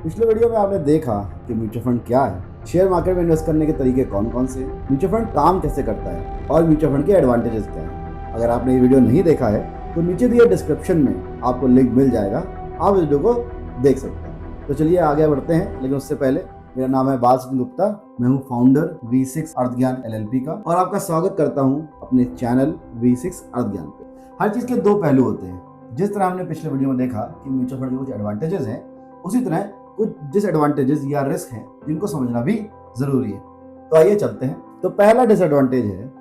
पिछले वीडियो में आपने देखा कि म्यूचुअल फंड क्या है, शेयर मार्केट में इन्वेस्ट करने के तरीके कौन कौन से हैं, म्यूचुअल फंड काम कैसे करता है और म्यूचुअल फंड के एडवांटेजेस क्या हैं। अगर आपने ये वीडियो नहीं देखा है तो नीचे दिए डिस्क्रिप्शन में आपको लिंक मिल जाएगा, आप इस वीडियो को देख सकते हैं। तो चलिए आगे बढ़ते हैं, लेकिन उससे पहले मेरा नाम है बाल सचिन गुप्ता, मैं हूँ फाउंडर V6 अर्थ ज्ञान LLP का और आपका स्वागत करता हूँ अपने चैनल V6 अर्थ ज्ञान पे। हर चीज़ के दो पहलू होते हैं। जिस तरह हमने पिछले वीडियो में देखा कि म्यूचुअल फंड के कुछ एडवांटेजेस हैं, उसी तरह कुछ डिसएडवांटेजेस या रिस्क हैं जिनको समझना भी जरूरी है। तो आइए चलते हैं। तो पहला डिसएडवांटेज है,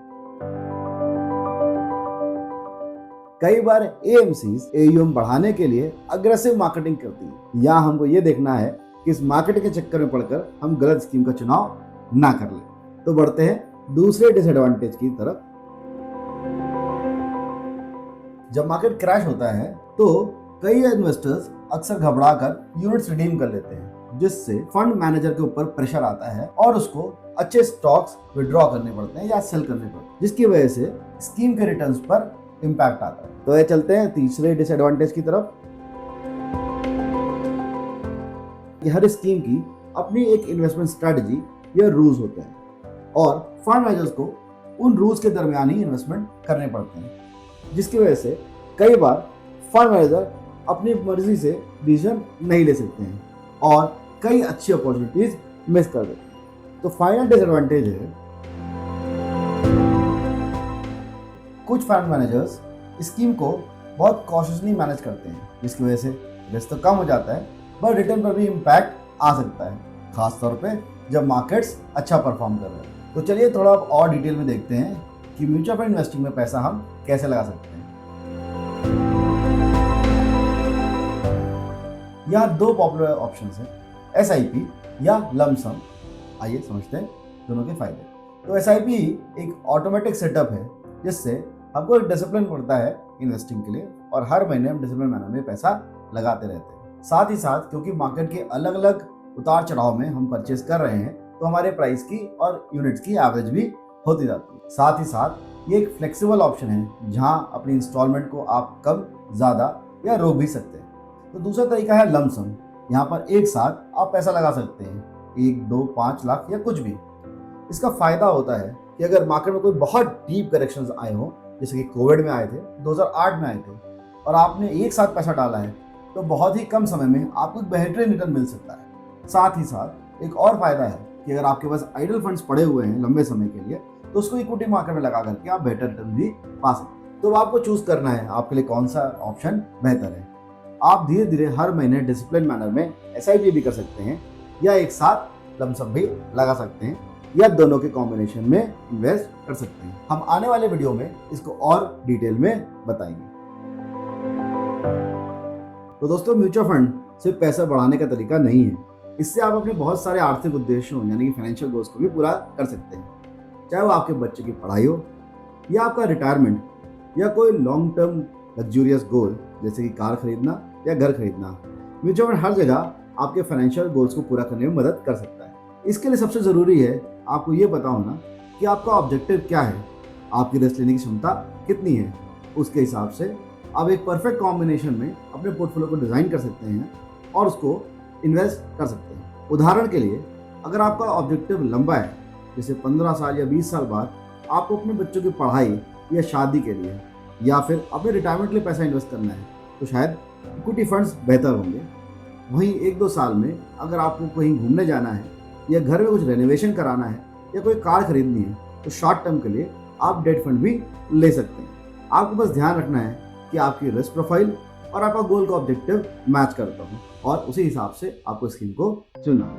कई बार AMCs AUM बढ़ाने के लिए अग्रेसिव मार्केटिंग करती है, या हमको ये देखना है कि इस मार्केट के चक्कर में पड़कर हम गलत स्कीम का चुनाव ना कर ले। तो बढ़ते हैं दूसरे डिसएडवांटेज की तरफ। जब मार्केट क्रैश होता है तो कई इन्वेस्टर्स अक्सर घबराकर यूनिट्स रिडीम कर लेते हैं, जिससे फंड मैनेजर के ऊपर प्रेशर आता है और उसको अच्छे स्टॉक्स विड्रॉ करने पड़ते हैं या सेल करने पड़ते हैं, जिसकी वजह से स्कीम के रिटर्न्स पर इम्पैक्ट आता है। तो ये चलते हैं तीसरे डिसएडवांटेज की तरफ। कि हर स्कीम की अपनी एक इन्वेस्टमेंट स्ट्रेटजी या रूल्स होते हैं और फंड मैनेजर्स को उन रूल्स के दरमियान ही इन्वेस्टमेंट करने पड़ते हैं, जिसकी वजह से कई बार फंड मैनेजर अपनी मर्जी से डिसीजन नहीं ले सकते हैं और कई अच्छी अपॉर्चुनिटीज मिस कर देते हैं। तो फाइनल डिसएडवांटेज है, कुछ फंड मैनेजर्स स्कीम को बहुत कॉशियसली मैनेज करते हैं, जिसकी वजह से रिस्क तो कम हो जाता है पर रिटर्न पर भी इम्पैक्ट आ सकता है, खासतौर पे जब मार्केट्स अच्छा परफॉर्म कर रहे हैं। तो चलिए थोड़ा और डिटेल में देखते हैं कि म्यूचुअल फंड इन्वेस्टिंग में पैसा हम कैसे लगा सकते हैं। यहाँ दो पॉपुलर ऑप्शंस हैं, SIP या लंप सम। आइए समझते हैं दोनों के फायदे। तो SIP एक ऑटोमेटिक सेटअप है जिससे हमको एक डिसिप्लिन पड़ता है इन्वेस्टिंग के लिए और हर महीने हम डिसिप्लिन मैनर में पैसा लगाते रहते हैं। साथ ही साथ क्योंकि मार्केट के अलग अलग उतार चढ़ाव में हम परचेज कर रहे हैं, तो हमारे प्राइस की और यूनिट्स की एवरेज भी होती जाती है। साथ ही साथ ये एक फ्लेक्सिबल ऑप्शन है जहाँ अपनी इंस्टॉलमेंट को आप कम, ज़्यादा या रोक भी सकते हैं। तो दूसरा तरीका है लंप सम। यहाँ पर एक साथ आप पैसा लगा सकते हैं, 1, 2, 5 लाख या कुछ भी। इसका फायदा होता है कि अगर मार्केट में कोई बहुत डीप करेक्शंस आए हो, जैसे कि कोविड में आए थे, 2008 में आए थे, और आपने एक साथ पैसा डाला है, तो बहुत ही कम समय में आपको एक बेहतरीन रिटर्न मिल सकता है। साथ ही साथ एक और फायदा है कि अगर आपके पास आइडल फंड्स पड़े हुए हैं लंबे समय के लिए, तो उसको इक्विटी मार्केट में लगा करके आप बेहतर रिटर्न भी पा सकते हैं। तो आपको चूज करना है आपके लिए कौन सा ऑप्शन बेहतर है। आप धीरे धीरे हर महीने डिसिप्लिन मैनर में SIP भी कर सकते हैं या एक साथ लंप सम भी लगा सकते हैं या दोनों के कॉम्बिनेशन में इन्वेस्ट कर सकते हैं। हम आने वाले वीडियो में इसको और डिटेल में बताएंगे। तो दोस्तों, म्यूचुअल फंड सिर्फ पैसा बढ़ाने का तरीका नहीं है, इससे आप अपने बहुत सारे आर्थिक उद्देश्यों यानी कि फाइनेंशियल गोल्स को भी पूरा कर सकते हैं, चाहे वो आपके बच्चे की पढ़ाई हो या आपका रिटायरमेंट या कोई लॉन्ग टर्म लग्जूरियस गोल जैसे कि कार खरीदना या घर खरीदना। म्यूचुअल फंड हर जगह आपके फाइनेंशियल गोल्स को पूरा करने में मदद कर सकता है। इसके लिए सबसे ज़रूरी है आपको ये पता होना कि आपका ऑब्जेक्टिव क्या है, आपकी रिस्क लेने की क्षमता कितनी है। उसके हिसाब से आप एक परफेक्ट कॉम्बिनेशन में अपने पोर्टफोलियो को डिज़ाइन कर सकते हैं और उसको इन्वेस्ट कर सकते हैं। उदाहरण के लिए, अगर आपका ऑब्जेक्टिव लंबा है, जैसे 15 साल या 20 साल बाद आपको अपने बच्चों की पढ़ाई या शादी के लिए या फिर अपने रिटायरमेंट के लिए पैसा इन्वेस्ट करना है, तो शायद इक्विटी फंड्स बेहतर होंगे। वहीं 1-2 साल में अगर आपको कहीं घूमने जाना है या घर में कुछ रेनोवेशन कराना है या कोई कार खरीदनी है, तो शॉर्ट टर्म के लिए आप डेट फंड भी ले सकते हैं। आपको बस ध्यान रखना है कि आपकी रिस्क प्रोफाइल और आपका गोल का ऑब्जेक्टिव मैच करता हो और उसी हिसाब से आपको स्कीम को चुनना है।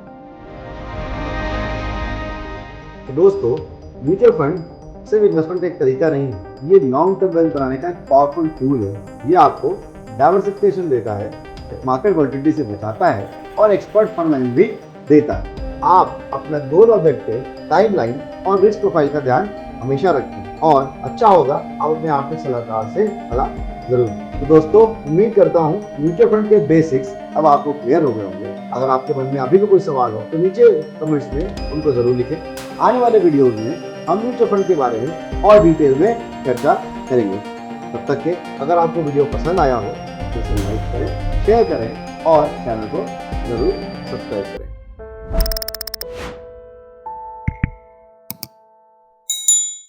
तो दोस्तों, म्यूचुअल फंड सिर्फ इन्वेस्टमेंट का एक तरीका नहीं है, ये लॉन्ग टर्म वेल्थ बनाने का एक पावरफुल टूल है। ये आपको डाइवर्सिफिकेशन देता है, मार्केट वोलेटिलिटी से बचाता है और एक्सपर्ट फंड मैनेजमेंट भी देता है। आप अपना गोल, ऑब्जेक्टिव, टाइमलाइन और रिस्क प्रोफाइल का ध्यान हमेशा रखें और अच्छा होगा आप अपने आर्थिक सलाहकार से सलाह जरूर। तो दोस्तों, उम्मीद करता हूँ म्यूचुअल फंड के बेसिक्स अब आपको क्लियर हो गए होंगे। अगर आपके मन में अभी भी कोई सवाल हो तो नीचे कमेंट्स में उनको जरूर लिखें। आने वाले वीडियोज में हम म्यूचुअल फंड के बारे में और डिटेल में चर्चा करेंगे। तब तक के अगर आपको वीडियो पसंद आया हो तो इसे लाइक करें, शेयर करें और चैनल को जरूर सब्सक्राइब करें।